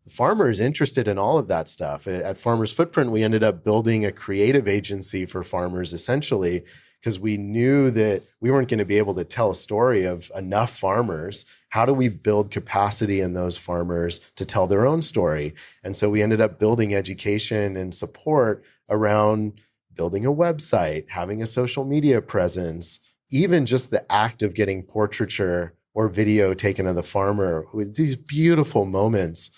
the farmer is interested in all of that stuff. At Farmers Footprint, we ended up building a creative agency for farmers, essentially, because we knew that we weren't going to be able to tell a story of enough farmers. How do we build capacity in those farmers to tell their own story? And so we ended up building education and support around building a website, having a social media presence, even just the act of getting portraiture or video taken of the farmer, with these beautiful moments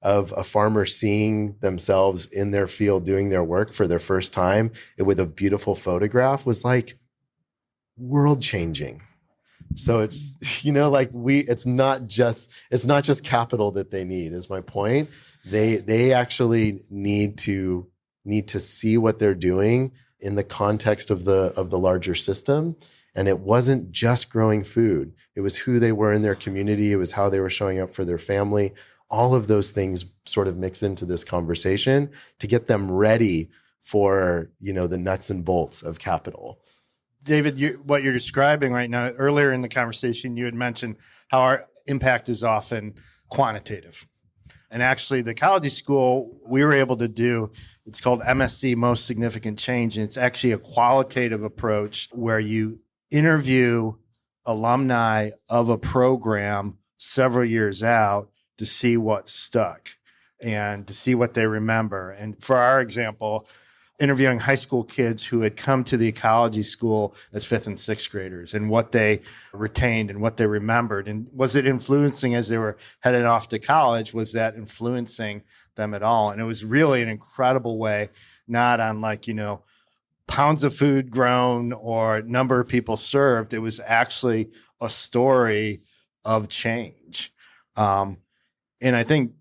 of a farmer seeing themselves in their field doing their work for their first time with a beautiful photograph was like world changing. So it's, it's not just capital that they need, is my point. They actually need to see what they're doing in the context of the larger system. And it wasn't just growing food. It was who they were in their community. It was how they were showing up for their family. All of those things sort of mix into this conversation to get them ready for, the nuts and bolts of capital. David, what you're describing right now, earlier in the conversation, you had mentioned how our impact is often quantitative. And actually, the Ecology School, we were able to do, it's called MSc, Most Significant Change. And it's actually a qualitative approach where you interview alumni of a program several years out to see what stuck and to see what they remember. And for our example, interviewing high school kids who had come to the Ecology School as 5th and 6th graders and what they retained and what they remembered. And was it influencing as they were headed off to college? Was that influencing them at all? And it was really an incredible way, not on pounds of food grown or number of people served. It was actually a story of change. And I think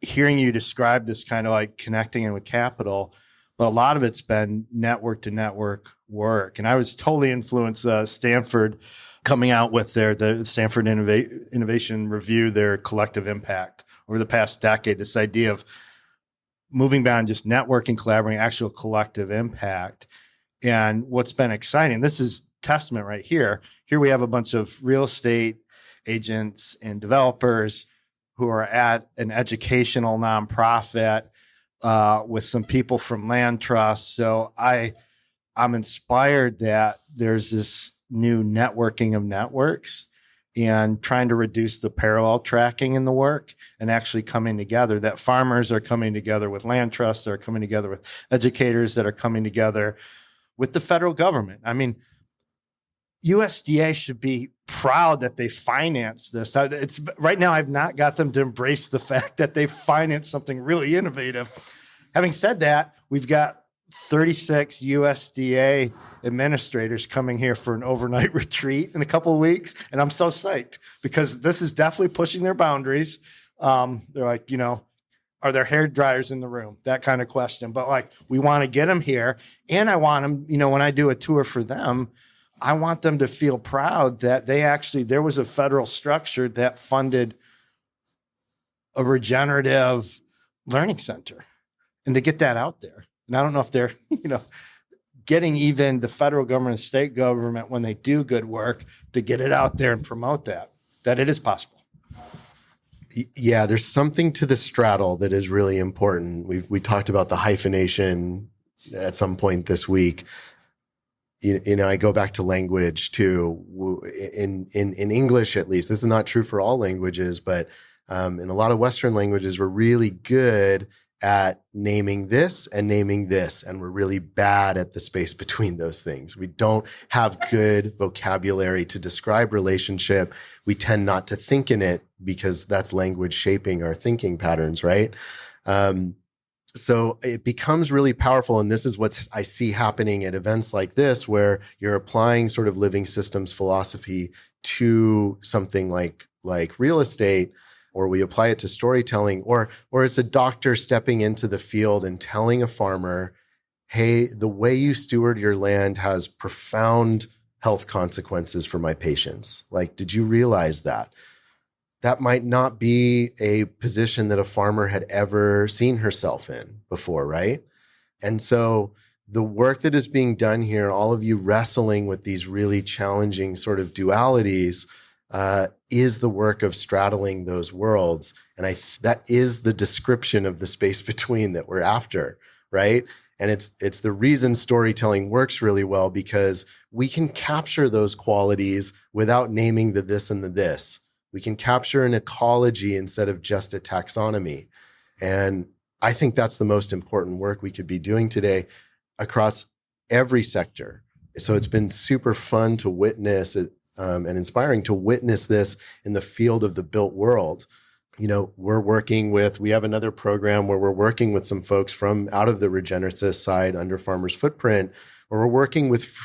hearing you describe this kind of like connecting in with capital, but a lot of it's been network to network work. And I was totally influenced, Stanford coming out with the Stanford Innovation Review, their collective impact over the past decade, this idea of moving beyond just networking, collaborating, actual collective impact. And what's been exciting, this is testament right here. Here we have a bunch of real estate agents and developers who are at an educational nonprofit with some people from land trusts. So I'm inspired that there's this new networking of networks and trying to reduce the parallel tracking in the work and actually coming together, that farmers are coming together with land trusts, that are coming together with educators, that are coming together with the federal government. I mean, USDA should be proud that they financed this. It's right now, I've not got them to embrace the fact that they financed something really innovative. Having said that, we've got 36 USDA administrators coming here for an overnight retreat in a couple of weeks. And I'm so psyched because this is definitely pushing their boundaries. They're like, are there hair dryers in the room? That kind of question. But like, we want to get them here. And I want them, when I do a tour for them, I want them to feel proud that there was a federal structure that funded a regenerative learning center and to get that out there. And I don't know if they're, getting even the federal government and state government when they do good work to get it out there and promote that it is possible. Yeah, there's something to the straddle that is really important. We talked about the hyphenation at some point this week. I go back to language too. In English, at least, this is not true for all languages, but in a lot of Western languages, we're really good at naming this, and we're really bad at the space between those things. We don't have good vocabulary to describe relationship. We tend not to think in it because that's language shaping our thinking patterns, right? So it becomes really powerful. And this is what I see happening at events like this, where you're applying sort of living systems philosophy to something like real estate, or we apply it to storytelling, or it's a doctor stepping into the field and telling a farmer, hey, the way you steward your land has profound health consequences for my patients. Like, did you realize that? That might not be a position that a farmer had ever seen herself in before, right? And so the work that is being done here, all of you wrestling with these really challenging sort of dualities, is the work of straddling those worlds. And that is the description of the space between that we're after, right? And it's the reason storytelling works really well, because we can capture those qualities without naming the this and the this. We can capture an ecology instead of just a taxonomy. And I think that's the most important work we could be doing today across every sector. So it's been super fun to witness it, and inspiring to witness this in the field of the built world. We have another program where we're working with some folks from out of the regenerative side under Farmers Footprint, where we're working with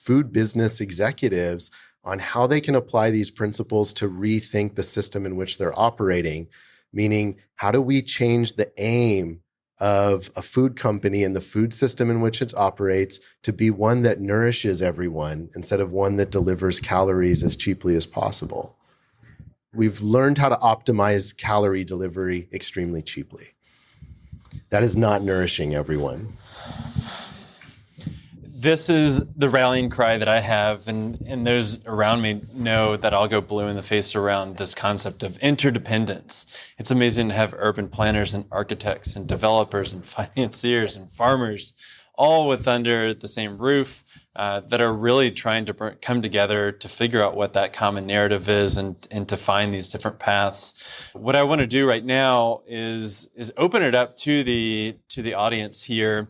food business executives on how they can apply these principles to rethink the system in which they're operating. Meaning, how do we change the aim of a food company and the food system in which it operates to be one that nourishes everyone instead of one that delivers calories as cheaply as possible? We've learned how to optimize calorie delivery extremely cheaply. That is not nourishing everyone. This is the rallying cry that I have, and those around me know that I'll go blue in the face around this concept of interdependence. It's amazing to have urban planners and architects and developers and financiers and farmers all with under the same roof that are really trying to come together to figure out what that common narrative is and to find these different paths. What I want to do right now is open it up to the audience here.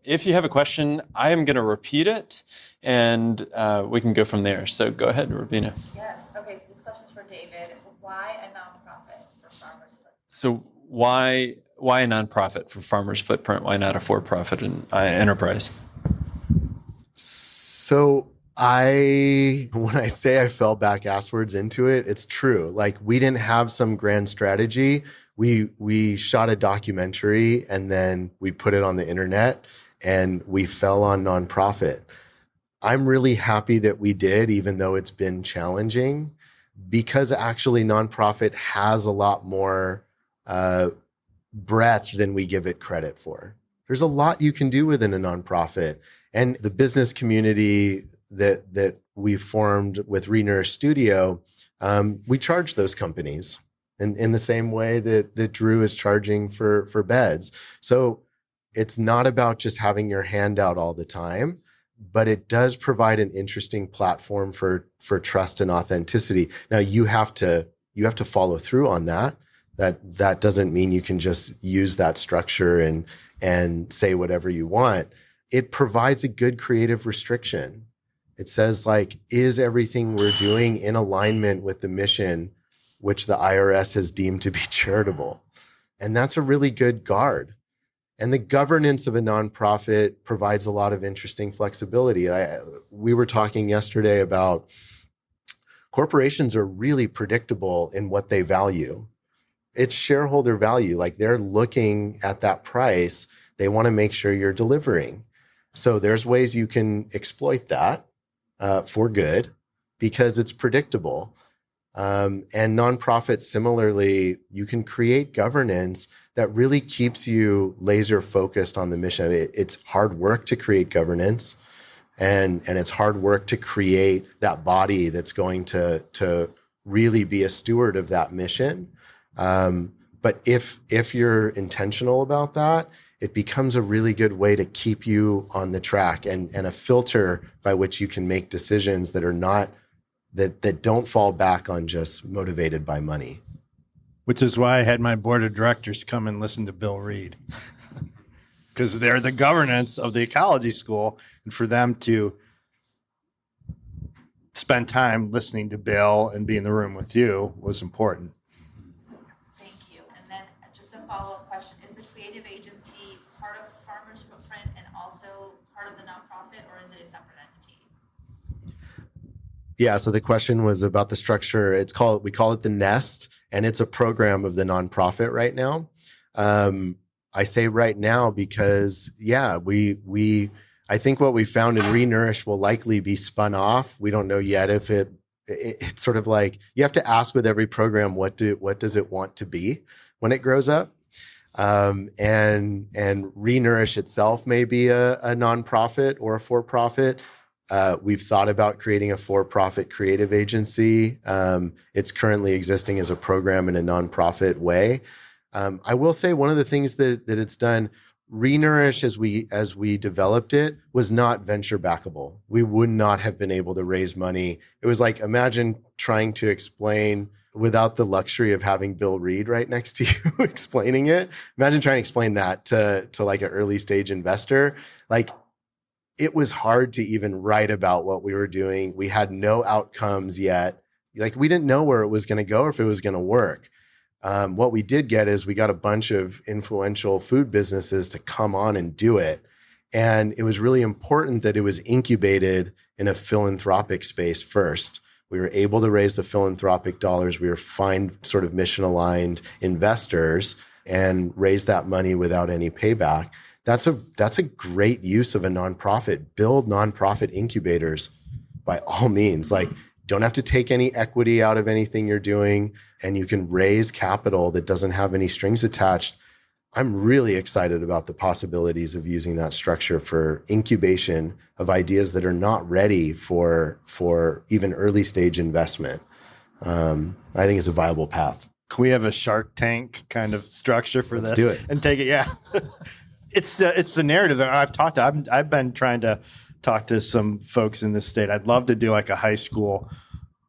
If you have a question, I am going to repeat it, and we can go from there. So go ahead, Rabina. Yes. Okay. This question's for David. Why a nonprofit for Farmers Footprint? So why a nonprofit for Farmers Footprint? Why not a for-profit enterprise? So when I say I fell back asswards into it, it's true. Like, we didn't have some grand strategy. We shot a documentary and then we put it on the internet and we fell on nonprofit. I'm really happy that we did, even though it's been challenging, because actually nonprofit has a lot more breadth than we give it credit for. There's a lot you can do within a nonprofit. And the business community that we formed with Renourish Studio, we charge those companies in the same way that Drew is charging for beds. So it's not about just having your hand out all the time, but it does provide an interesting platform for trust and authenticity. Now you have to follow through on that. That doesn't mean you can just use that structure and say whatever you want. It provides a good creative restriction. It says, like, is everything we're doing in alignment with the mission, which the IRS has deemed to be charitable? And that's a really good guard. And the governance of a nonprofit provides a lot of interesting flexibility. We were talking yesterday about corporations are really predictable in what they value. It's shareholder value. Like, they're looking at that price. They want to make sure you're delivering. So there's ways you can exploit that for good because it's predictable. And nonprofits, similarly, you can create governance that really keeps you laser focused on the mission. It's hard work to create governance, and it's hard work to create that body that's going to really be a steward of that mission. But if you're intentional about that, it becomes a really good way to keep you on the track and a filter by which you can make decisions that are not that don't fall back on just motivated by money. Which is why I had my board of directors come and listen to Bill read. Because they're the governance of the Ecology School, and for them to spend time listening to Bill and be in the room with you was important. Thank you. And then just a follow-up question. Is the creative agency part of Farmers Footprint and also part of the nonprofit, or is it a separate entity? Yeah, so the question was about the structure. We call it the Nest, and it's a program of the nonprofit right now. I say right now because, I think what we found in Renourish will likely be spun off. We don't know yet if it's sort of like, you have to ask with every program, what does it want to be when it grows up? And Renourish itself may be a nonprofit or a for-profit. We've thought about creating a for-profit creative agency. It's currently existing as a program in a nonprofit way. I will say one of the things that it's done, Renourish, as we developed it, was not venture backable. We would not have been able to raise money. It was like, imagine trying to explain without the luxury of having Bill Reed right next to you explaining it. Imagine trying to explain that to like an early stage investor. Like, it was hard to even write about what we were doing. We had no outcomes yet. Like, we didn't know where it was going to go or if it was going to work. What we did get is we got a bunch of influential food businesses to come on and do it. And it was really important that it was incubated in a philanthropic space first. We were able to raise the philanthropic dollars. We were find sort of mission-aligned investors and raise that money without any payback. That's a great use of a nonprofit. Build nonprofit incubators by all means. Like, don't have to take any equity out of anything you're doing, and you can raise capital that doesn't have any strings attached. I'm really excited about the possibilities of using that structure for incubation of ideas that are not ready for even early stage investment. I think it's a viable path. Can we have a Shark Tank kind of structure for Let's this? do it. And take it, yeah. It's the narrative that I've been trying to talk to some folks in the state. I'd love to do like a high school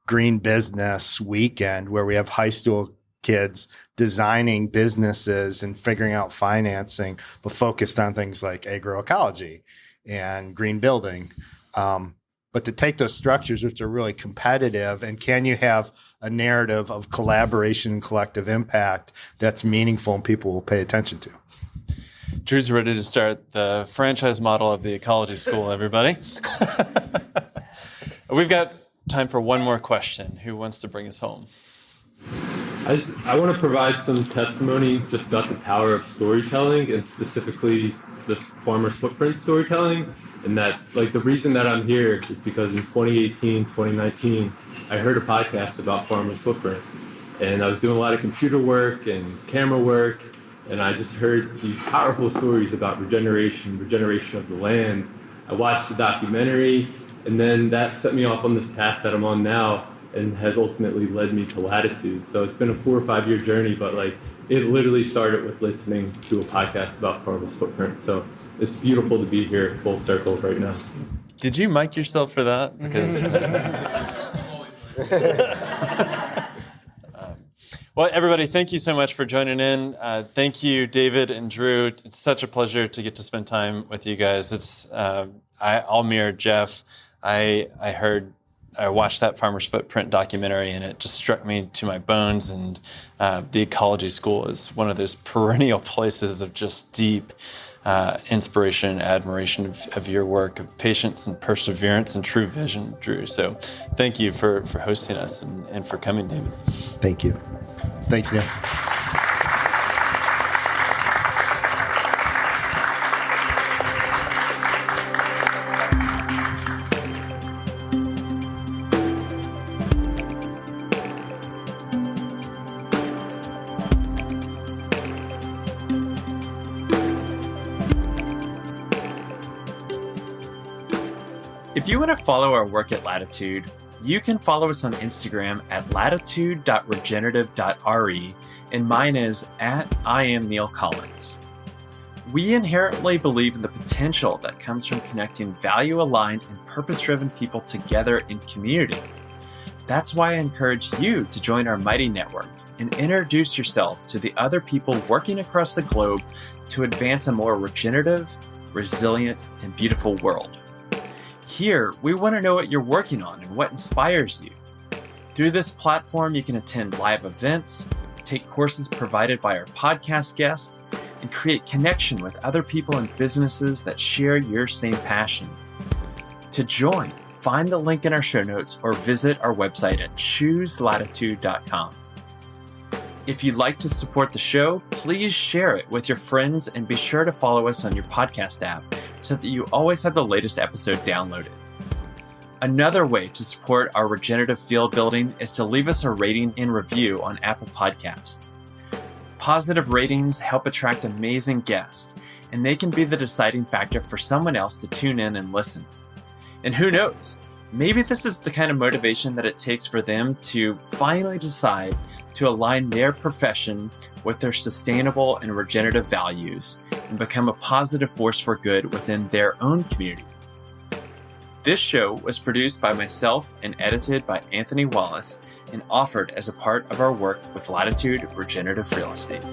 green business weekend where we have high school kids designing businesses and figuring out financing, but focused on things like agroecology and green building. But to take those structures, which are really competitive, and can you have a narrative of collaboration and collective impact that's meaningful and people will pay attention to? Drew's ready to start the franchise model of the Ecology School, everybody. We've got time for one more question. Who wants to bring us home? I want to provide some testimony just about the power of storytelling, and specifically the Farmers Footprint storytelling. And that, like, the reason that I'm here is because in 2018, 2019, I heard a podcast about Farmers Footprint. And I was doing a lot of computer work and camera work, and I just heard these powerful stories about regeneration of the land. I watched the documentary, and then that set me off on this path that I'm on now, and has ultimately led me to Latitude. So it's been a 4 or 5 year journey, but like, it literally started with listening to a podcast about Farmers Footprint. So it's beautiful to be here full circle right now. Did you mic yourself for that? Because well, everybody, thank you so much for joining in. Thank you, David and Drew. It's such a pleasure to get to spend time with you guys. It's I'll mirror Jeff. I watched that Farmer's Footprint documentary, and it just struck me to my bones. And the Ecology School is one of those perennial places of just deep inspiration and admiration of your work, of patience and perseverance and true vision, Drew. So thank you for hosting us and for coming, David. Thank you. Thanks, Neil. If you want to follow our work at Latitude, you can follow us on Instagram at latitude.regenerative.re, and mine is at I am Neil Collins. We inherently believe in the potential that comes from connecting value-aligned and purpose-driven people together in community. That's why I encourage you to join our mighty network and introduce yourself to the other people working across the globe to advance a more regenerative, resilient, and beautiful world. Here, we want to know what you're working on and what inspires you. Through this platform, you can attend live events, take courses provided by our podcast guests, and create connection with other people and businesses that share your same passion. To join, find the link in our show notes or visit our website at chooselatitude.com. If you'd like to support the show, please share it with your friends and be sure to follow us on your podcast app so that you always have the latest episode downloaded. Another way to support our regenerative field building is to leave us a rating and review on Apple Podcasts. Positive ratings help attract amazing guests, and they can be the deciding factor for someone else to tune in and listen. And who knows, maybe this is the kind of motivation that it takes for them to finally decide to align their profession with their sustainable and regenerative values and become a positive force for good within their own community. This show was produced by myself and edited by Anthony Wallace and offered as a part of our work with Latitude Regenerative Real Estate.